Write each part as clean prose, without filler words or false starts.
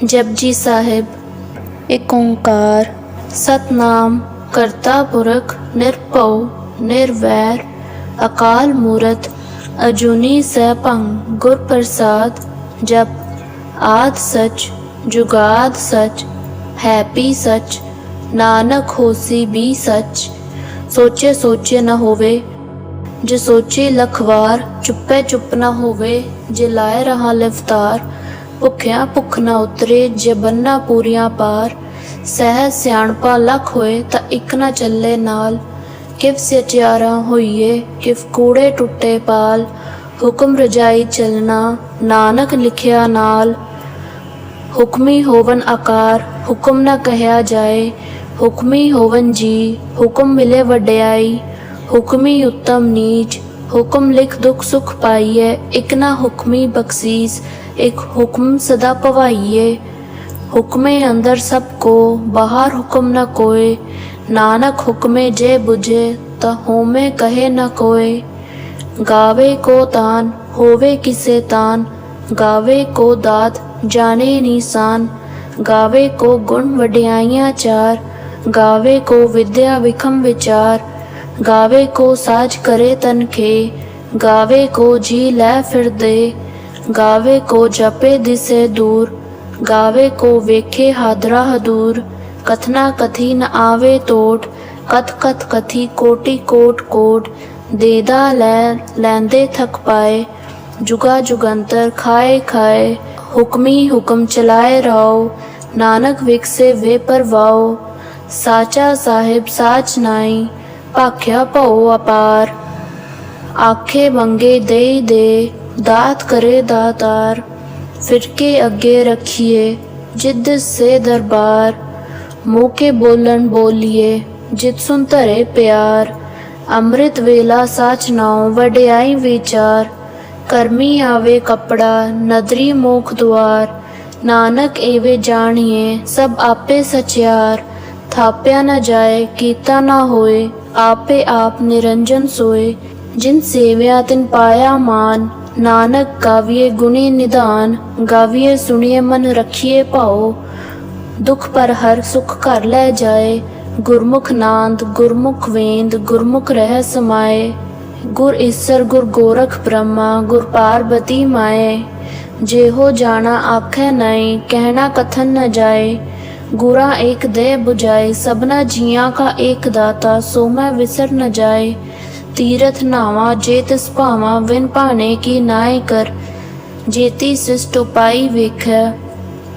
जपजी साहिब। एक ओंकार सतनाम करता पुरख निरभउ निर्वैर अकाल मूरत अजूनी सैभंग गुर प्रसाद। जप आद सच जुगाद सच है पी सच नानक होसी भी सच। सोचे सोचे न होवे जे सोचे लखवार चुप्पे चुप न होवे जे लाए रहा लिवतार। भुखिया भुख न उतरे जे बन्ना पूरियां पार। सहज सियाणपा लख होए ता इक न चले नाल। किव सचियारा होइए किव कूड़े टुटे पाल। हुक्म रजाई चलना नानक लिखिया नाल। हुक्मी होवन आकार हुक्म न कहया जाए। हुक्मी होवन जी हुक्म मिले वड्याई। हुक्मी उत्तम नीच हुक्म लिख दुख सुख पाइए। इक ना हुक्मी बख्शीस एक हुक्म सदा पवाइए। हुक्मे अंदर सबको बाहर हुक्म न कोय। नानक हुक्मे जे बुझे ता होमे कहे न कोय। गावे को तान होवे किसे तान गावे को दात जाने निशान। गावे को गुण वड्याइयां चार गावे को विद्या विखम विचार। गावे को साज करे तन खे गावे को जी लै फिर दे। गावे को जपे दिसे दूर गावे को वेखे हादरा हदूर। कथना कथी न आवे तोट कथ कथ कथी कोटि कोट कोट। देदा लैंदे थक पाए जुगा जुगंतर खाए खाए। हुक्मी हुक्म चलाए रहो नानक विकसे वे परवाओ। साचा साहिब साच नाई भाख्या भओ अपार। आखे मंगे दे दे दात करे दातार। फिरके अगे रखिए जिद से दरबार। मुँह के बोलन बोलिए जित सुन धरे प्यार। अमृत वेला साच नाओ वड्याई विचार। करमी आवे कपड़ा नदरी मोख द्वार। नानक एवे जानिए सब आपे सचियार। थाप्या न जाए कीता न होए आपे आप निरंजन सोए। जिन सेव्या तिन पाया मान नानक गाविए गुणी निधान। गाविए सुनिए मन रखिए भाओ दुख पर हर सुख कर लै जाए। गुरमुख नांद गुरमुख वेंद गुरमुख रह समाए। गुर ईसर गुर गोरख ब्रह्मा गुर पार्वती माए। जेहो जाना आखे नहीं कहना कथन न जाए। गुरा एक दे बुझाए सबना जिया का एक दाता सो मैं विसर न जाए। तीरथ नावा जे तिस भावा विन भाने की नाए कर। जेती सिस्ट उपाई वेखै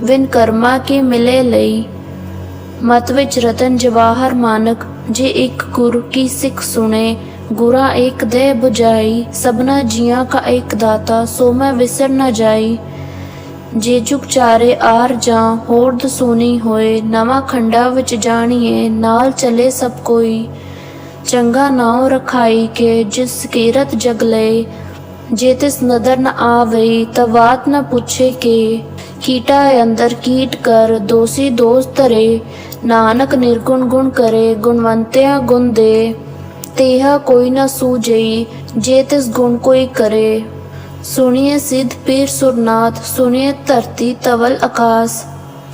विन कर्मा की मिले लई। मत विच रतन जवाहर मानक जे एक गुर की सिख सुने। गुरा एक दे बुझाई सबना जिया का एक दाता सो मैं विसर न जाई। जे जुग चारे आर जा होरद सोनी होए। नवा खंडा विच जानिए नाल चले सब कोई। चंगा नाव रखाई के जिस कीरत जग ले। जे तिस नदर न आवई तवात न पूछे के। कीटा अंदर कीट कर दोषी दोष धरे। नानक निर्गुण गुण करे गुणवंत्या गुण दे। तेहा कोई न सूझई जे तिस गुण कोई करे। सुनिए सिद्ध पीर सुरनाथ सुनिए धरती तवल आकाश।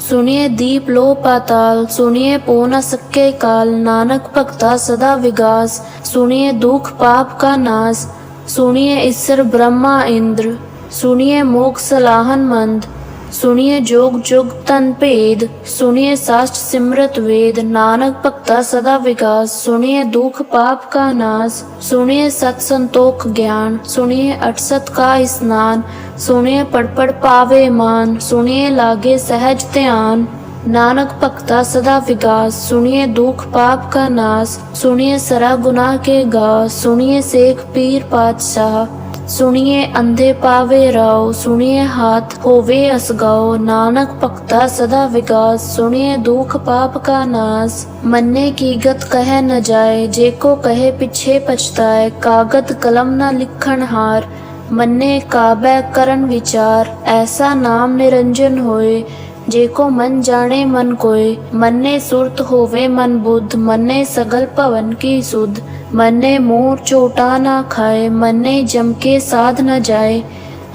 सुनिए दीप लो पाताल सुनिए पो न सके काल। नानक भक्ता सदा विगास सुनिए दुख पाप का नाश। सुनिए ईश्वर ब्रह्मा इंद्र सुनिए मोक्ष सलाहन मंद। सुनिए जोग जुग तन भेद सुनिए शास्त्र सिमरत वेद। नानक भक्ता सदा विकास सुनिए दुख पाप का नाश। सुनिए सत संतोख ज्ञान सुनिए अठसत का स्नान। सुनिए पढ़ पढ़ पावे मान सुनिए लागे सहज ध्यान। नानक भक्ता सदा विकास सुनिए दुख पाप का नाश। सुनिए सरा गुनाह के गा सुनिए शेख पीर पातशाह। सुनिए अंधे पावे राव सुनिए हाथ होवे असगाओ। नानक भक्ता सदा विकास सुनिए दुख पाप का नाश। मन्ने की गत कहे न जाए जेको कहे पीछे पछताए। कागद कलम न लिखन हार मन्ने काबे करन विचार। ऐसा नाम निरंजन होए जेको मन जाने मन कोय। मन्ने सुरत होवे मन बुद्ध मन्ने सगल भवन की सुध। मन्ने मोर चोटा ना खाए मन्ने जम के साध न जाए।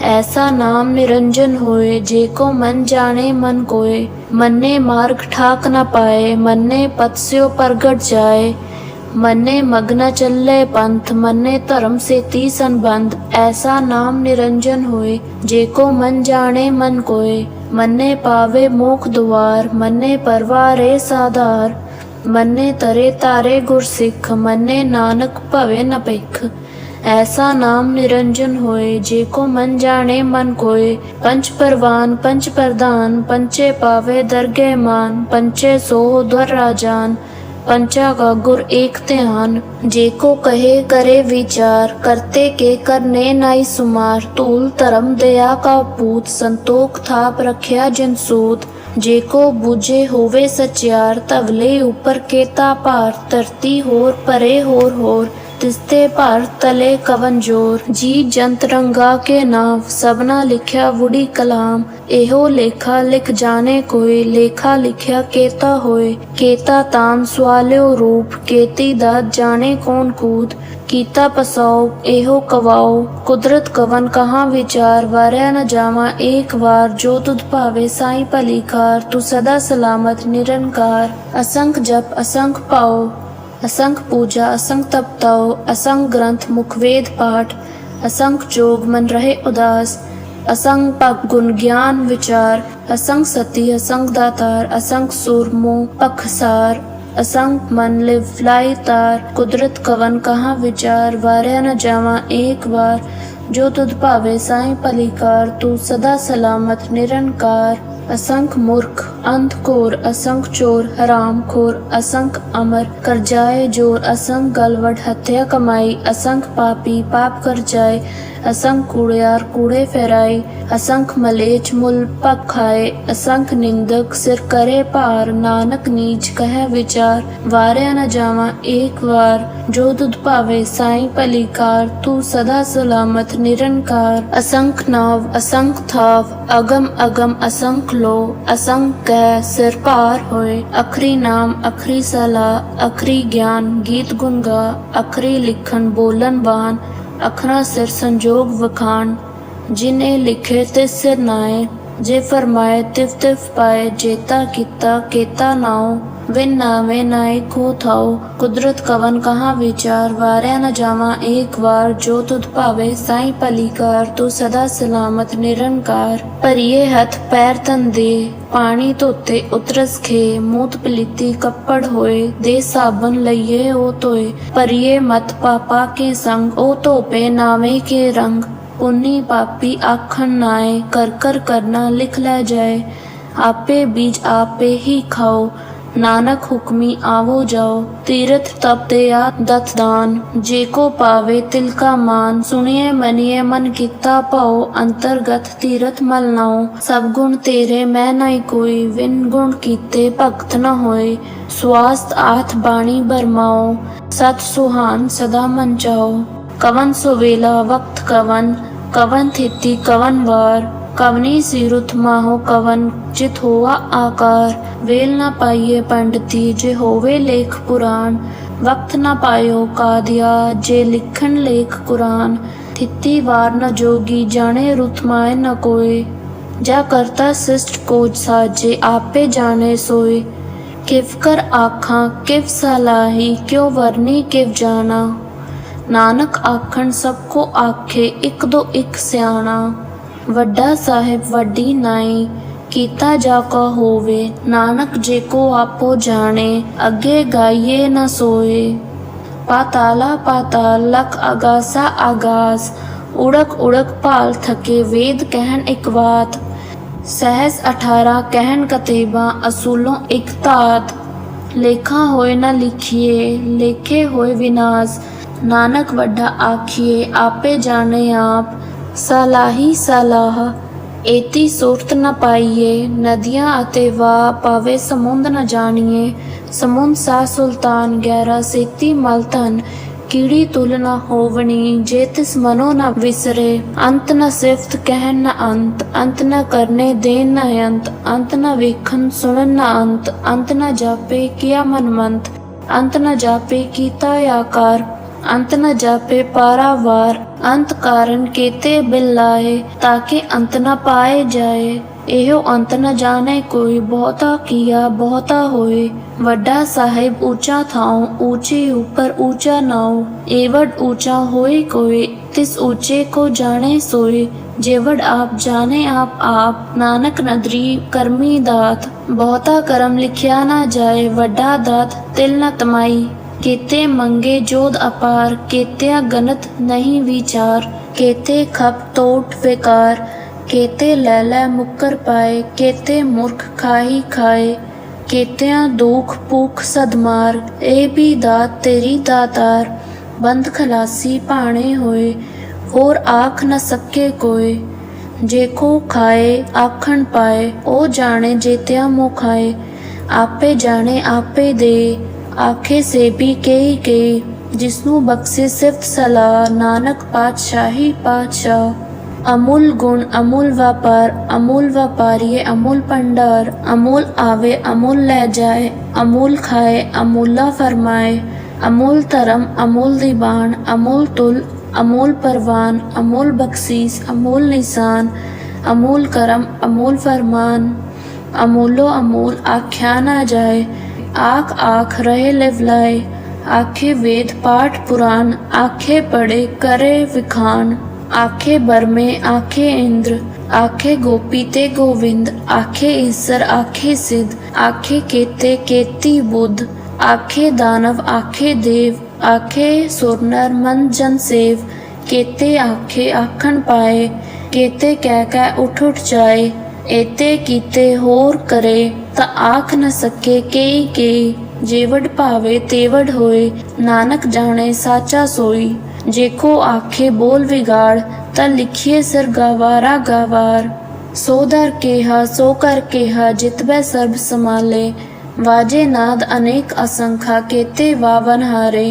ऐसा नाम निरंजन होए, जेको मन जाने मन कोय। मन्ने मार्ग ठाक न पाए, मन्ने पथ स्यो प्रगट जाए। मन्ने मग्न चले पंथ, मन्ने धर्म से ती संबंध। ऐसा नाम निरंजन होए, जेको मन जाने मन कोय। मन्ने पावे मोख दुआर, मन्ने परवारे साधार। मन्ने तरे तारे गुर सिख, मन्ने नानक भवे न भिख। ऐसा नाम निरंजन होए, जेको मन जाने मन कोय। पंच परवान पंच प्रधान, पंचे पावे दरगे मान। पंचे सोह द्वार राजान, पंचा का गुर एक ध्यान। जेको कहे करे विचार, करते के करने नाई सुमार। तूल धर्म दया का पूत, संतोख थाप रखया जिन सूत। जेको बूझे होवे सचियार, तवले ऊपर केता पार। धरती होर परे होर, तिसते भार तले कवन जोर। जी जंत रंगा के नाव, सबना लिखया वुडी कलाम। एहो लेखा लिख जाने कोय, लेखा लिखया केता होए। केता तान स्वाल्यो रूप, केती दात जाने कौन कूद। कीता पसाओ एहो कवाओ, कुदरत कवन कहाँ विचार। वार्या न जावा एक बार, जो तुध भावे साई भली कार। तू सदा सलामत निरंकार। असंख जप असंख पाओ, असंख पूजा असंख तप ताओ। असंख ग्रंथ मुख वेद पाठ, असंख जोग मन रहे उदास। असंख पप गुण ज्ञान विचार, असंख सती असंख दातार। असंख सुर मुँह पखसार, असंख मन लिव लाई तार। कुदरत कवन कहाँ विचार, वार्या न जावा एक बार। जो तुध भावे साई भली कार। तू सदा सलामत निरंकार। असंख मूर्ख अंध घोर, असंख चोर हराम खोर। असंख अमर कर जाए जोर, असंख गलवड हत्या कमाई। असंख पापी पाप कर जाए, असंख कूड़ियार कूड़े फहराए। असंख मलेच मुल पग खाए, असंख निंदक सिर करे पार। नानक नीच कह विचार, वार्या न जावा एक बार। जो तुध भावे साई भली कार। तू सदा सलामत निरंकार। असंख नाव असंख थाव, अगम अगम असंख लो। असंख कह सिर पार होए, अखरी नाम अखरी सलाह। अखरी ज्ञान गीत गुण गा, अखरी लिखन बोलन बान। अखरा सिर संजोग वखान, जिन्हें लिखे तिस सिर नाए। जे फरमाए तिव तिव पाए, जेता किता केता नाओ। विन नावे नाए को थाओ, कुदरत कवन कहाँ विचार। वार्या न जावा एक बार, जो तुध भावे साई भली कार। तू सदा सलामत निरंकार। परिये हथ पैर तन दे, पानी धोते उतरस खे। मूत पलीती कपड़ होए, दे साबन लइये ओ तोए। परिये मत पापा के संग, ओ धोपे नावे के रंग। पुन्नी पापी आखन नाए, कर कर करना लिख लै जाए। आपे बीज आपे ही खाओ, नानक हुक्मी आवो जाओ। तीरथ तप दया दत दान, जेको पावे तिल का मान। सुनिए मनिए मन किता पाओ, अंतरगत तीरथ मल नाओ। सब गुण तेरे मैं नहीं कोई, विन गुण कीते भगत न होए। स्वास्थ्य आथ बाणी बरमाओ, सत सुहान सदा मन चाओ। कवन सुवेला वक्त कवन, कवन थिति कवन वार। कवनी सी रुत माहो कवन, चित होवा आकार। वेल न पाइये पंडिती, जे होवे लेख पुराण। वक्त न पायो कादिया, जे लिखन लेख कुरान। थिति वार न जोगी, जाने रुत माए न कोय। जा करता शिष्ट कोच साजे, आपे जाने सोए। किव कर आखा किव सलाही, क्यों वरनी किव जाना। नानक आखन सबको आखे, इक दो इक स्याणा। वड्डा साहिब वड्डी नाई, कीता जाका होवे। नानक जेको आपो जाने, अगे गाइए न सोए। पाताला पाताल लख आगासा आगास, उड़क उड़क पाल थके। वेद कहन एक बात, सहस 18 कहन कतेबा। असूलों एक तात, लेखा होए न लिखिए, लेखे होए विनाश। नानक वड्डा आखिए, आपे जाने आप। सलाही सलाह एती सूरत न पाइए, नदियाँ अते वाह पावे समुंद न जानिए। समुंद सा सुल्तान गहरा सेती मलतन, कीड़ी तुल न होवनी, जे तिस मनो न विसरे। अंत न सिफ्त कहन न अंत, अंत न करने देन न अंत। अंत न वेखन सुनन न अंत न जापे किया मनमंत। अंत न जापे कीता आकार, अंत न जापे पारावार। अंत कारण केते बिल लाए, ताके अंत न पाए जाए। एहो अंत न जाने कोई, बहुता किया बहुता होए। वड्डा साहिब ऊंचा थाओ, ऊंचे ऊपर ऊंचा नाओ। एवड ऊंचा होए कोई, तिस ऊंचे को जाने सोए। जेवड आप जाने आप नानक नदरी करमी दात। बहुता करम लिखिया ना जाए, वड्डा दात तिल न तमाई। केते मंगे जोध अपार, केत्या गनत नहीं विचार। केते खप तोट विकार, केते लैलै मुक्कर पाए। केते मूर्ख खाही खाए, केत्या दुख भूख सदमार। ए भी दात तेरी दातार, बंद खलासी भाणे होए। होर आख न सके कोय, जेको खाए आखण पाए। ओ जाने जेत्या मोह खाए, आपे जाने आपे दे। आखे से भी कई कई, जिसनू बख्शे सिफ्त सलाह। नानक पातशाही पातशाह। अमूल गुण अमूल व्यापार, अमूल व्यापारिये अमूल भंडार। अमूल आवे अमूल लै जाए, अमूल खाए अमूला फरमाए। अमूल धर्म अमूल दीवान, अमूल तुल अमूल परवान। अमूल बख्शीस अमूल निशान, अमूल करम अमूल फरमान। अमूलो अमूल आख्या ना जाए, आख आख रहे लिवलाए। आखे वेद पाठ पुराण, आखे पढ़े करे विखान। आखे बरमे आखे इंद्र, आखे गोपी ते गोविंद। आखे ईसर आखे सिद्ध, आखे केते केती बुद्ध। आखे दानव आखे देव, आखे सुर नर मन जन सेव। केते आखे आखण पाए, केते कह उठ उठ जाए। एते कीते होर करे, ता आख न सके केई केई। जेवड भावे तेवड होए, नानक जाने साचा सोई। जेको आखे बोल विगाड़, ता लिखिए सिर गवारा गवार। सो दर केहा सो कर केहा, जितबै सर्ब समाले। वाजे नाद अनेक असंखा, केते वावन हारे।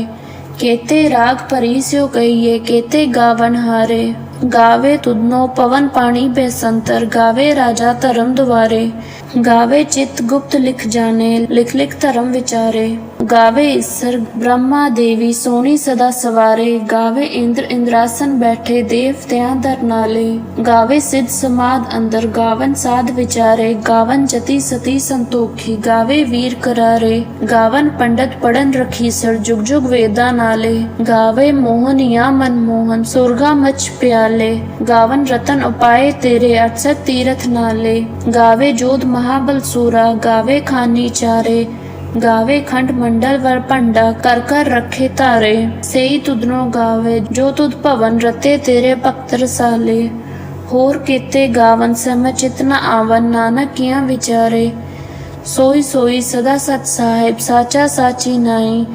केते राग परी स्यो कहिए, केते गावन हारे। गावे तुदनो पवन पानी बेसंतर, गावे राजा धर्म दुआरे। गावे चित गुप्त लिख जाने, लिख लिख धर्म विचारे। गावे ईसर ब्रह्मा देवी, सोनी सदा सवारे। गावे इंद्र इंद्रासन बैठे, देवत्यां दर नाले। गावे सिद्ध समाद अंदर, गावन साध विचारे। गावन जति सती संतोखी, गावे वीर करारे। गावन पंडित पढ़न रखीसर, जुग जुग वेदा नाले। गावे मोहनिया मनमोहन, सुरगा मच प्याले। गावन रतन उपाय तेरे, 68 तीरथ नाले। गावे जोध महाबल सूरा, गावे खानी चारे। गावे खंड मंडल वर पंडा, कर कर रखे तारे। सेई तुदनो गावे, जो तुद भवन रते तेरे भक्त रसाले। होर केते गावन समय चित न आवन, नानक किया विचारे। सोई सोई सदा सत साहिब, साचा साची नाई।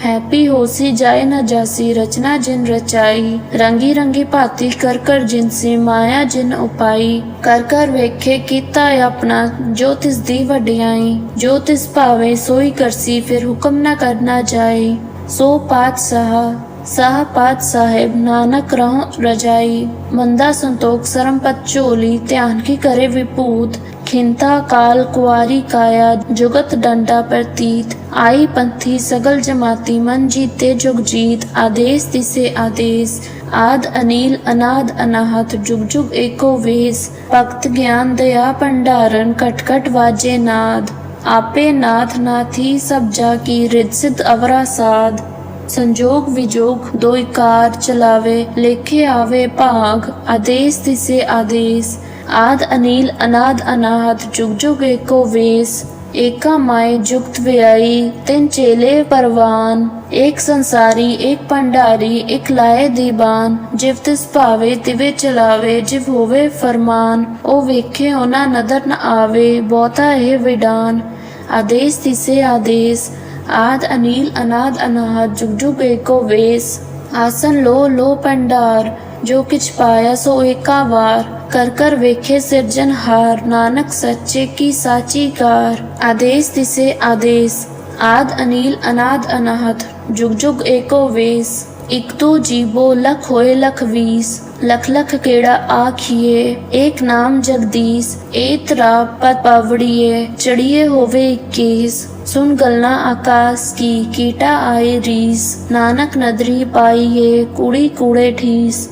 हैप्पी होसी जाए न जासी, रचना जिन रचाई। रंगी रंगी भांति कर कर जिनसी, माया जिन उपाई। कर कर वेखे कीता अपना, जो तिस दी वड्याई। जो तिस भावे सोई करसी, फिर हुक्म न करना जाए। सो पातशाह साह पात साहिब, नानक रहो रजाई। मंदा संतोख सरम पत झोली, ध्यान की करे विभूत। खिंता काल कुआरी काया, जुगत डंडा प्रतीत। आई पंथी सगल जमाती, मन जीते जुग जीत। आदेश दिसे आदेश, आद अनील अनाद अनाहत। जुग जुग एको वेश, भक्त ज्ञान दया भंडारन। कट कट वाजे नाद, आपे नाथ नाथी सब जाकी। रिद सिद्ध अवरा साध, संजोग विजोग दोई कार चलावे। लेखे आवे भाग, आदेश दिसे आदेश। आद अनील अनाद अनाहत, जुग जुग एको वेश। एका माए जुगत व्याई, तिन चेले परवान। एक संसारी एक भंडारी, एक लाए दीवान। जिव तिस भावे तिवे चलावे, जिव होवे फरमान। ओ वेखे ओना नदर न आवे, बहुता है विडान। आदेश दिसे आदेश, आद अनील अनाद अनाहत। जुग जुग एको वेश। आसन लो लो भंडार, जो किछ पाया सो एका वार। कर कर वेखे सिरजनहार, नानक सच्चे की साची कार। आदेश दिसे आदेश, आद अनील अनाद अनाहत। जुग जुग एको वेश। एक दो जीवो लख होए लख वीस, लख लख केड़ा आखिए, एक नाम जगदीश, एतरा पद पावड़िए, चढ़िए होवे 21, सुन गलना आकाश की, कीटा आए रीस, नानक नदरी पाइए, कूड़ी कूड़े ठीस।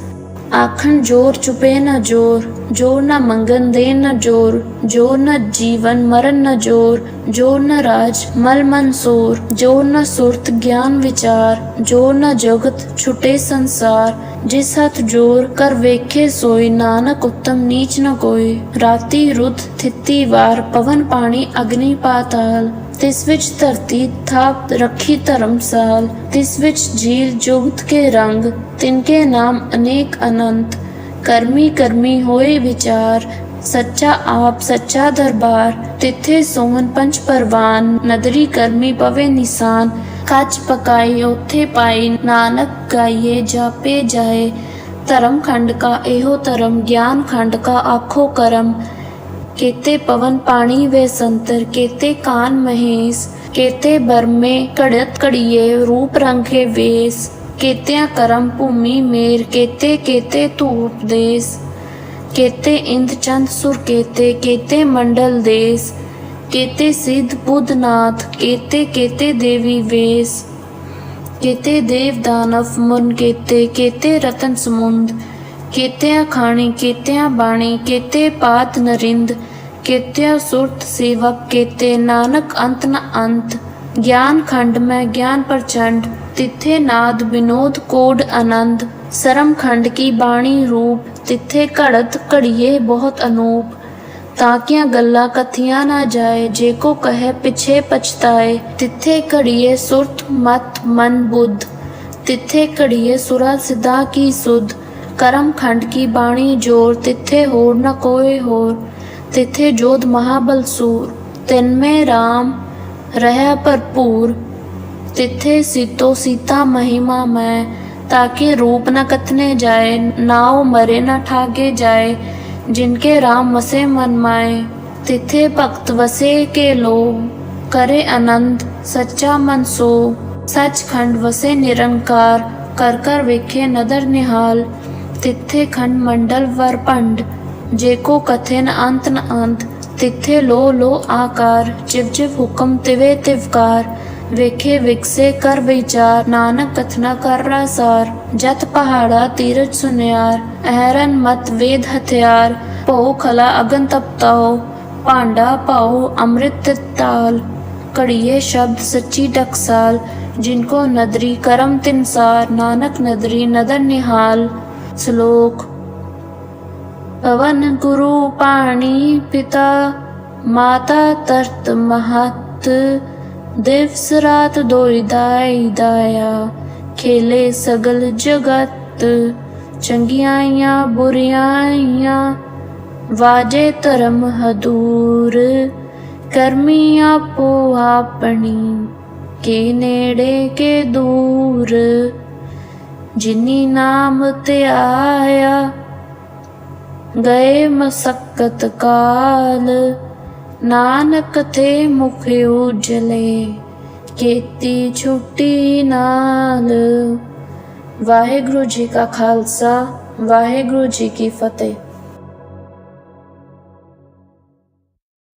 आखन जोर चुपे न जोर, जोर न मंगन दे न जोर, जोर न जीवन मरण न जोर, जोर न राज मल मंसूर, जोर न सुरत ज्ञान विचार, जोर न जगत छुटे संसार। जिस हथ जोर कर वेखे सोई, नानक उत्तम नीच न कोई। राती रुत थित्ती वार, पवन पानी अग्नि पाताल, तिस विच धरती थाप रखी धर्मसाल, तिस विच झील जुगत के रंग, तिनके नाम अनेक अनंत। कर्मी कर्मी होए विचार, सच्चा आप सच्चा दरबार, तिथे सोहन पंच परवान, नदरी कर्मी पवे निशान। कच पकाई ओथे पाई, नानक गाइए जापे जाए, धर्म खंड का एहो धर्म, ज्ञान खंड का आखो करम। केते पवन पानी वे संतर, केते कान महेश, केते बरमे कड़त कड़िए, रूप रंग के वेश। केत्या करम भूमि मेर, केते केते तू उपदेश, केते इंद चंद सुर केते, केते मंडल देश। केते सिद्ध बुद्ध नाथ, केते केते देवी वेश, केते देव दानव मुन केते, केते रतन समुंद। केत्या खाणी केत्या बाणी, केते पात नरिंद, केत्या सुरत सेवक, केते नानक अंत न अंत। ज्ञान खंड में ज्ञान प्रचंड, तिथे नाद विनोद कोड आनंद। सरम खंड की बाणी रूप, तिथे घड़त घड़िए बहुत अनूप। ताकिया गल्ला कथिया ना जाए, जेको कहे पिछे पछताए। तिथे घड़िए सुरत मत मन बुद्ध, तिथे घड़िए सुरा सिद्धा की सुध। करम खंड की बाणी जोर, तिथे होर न कोई होर, तिथे जोध महाबल सूर। तिनमें राम रह भरपूर, तिथे सीतो सीता महिमा में। ताकि रूप न कथने जाए, नाव मरे न ठागे जाए, जिनके राम वसे मन माए। तिथे भक्त वसे के लो, करे आनंद सच्चा मन सो। सच खंड वसे निरंकार, कर कर वेखे नदर निहाल। तिथे खंड मंडल वर पंड, जेको कथे न अंत न अंत। तिथे लो आकार, जिव जिव हुक्म तिवे तिवकार। वेखे विकसे कर विचार, नानक कथना कर रासार। जत पहाड़ा तीरथ सुनियार, अहरन मत वेद हथियार। पो खला अगन तपताओ, पांडा पाओ अमृत ताल। कड़िए शब्द सच्ची टकसाल, जिनको नदरी करम तिनसार। नानक नदरी नदर निहाल। श्लोक। पवन गुरु पाणी पिता, माता तरत महत। दिवस रात दोई दाई दाया, खेले सगल जगत। चंगियाइयां बुरियाइयां, वाजे धर्म हदूर। करमी आपो आपनी, के नेड़े के दूर। जिनी नाम ते आया, गए मसक्कत काल। नानक थे मुख उजले, केती छुट्टी नाल। वाहिगुरु जी का खालसा, वाहिगुरु जी की फतेह।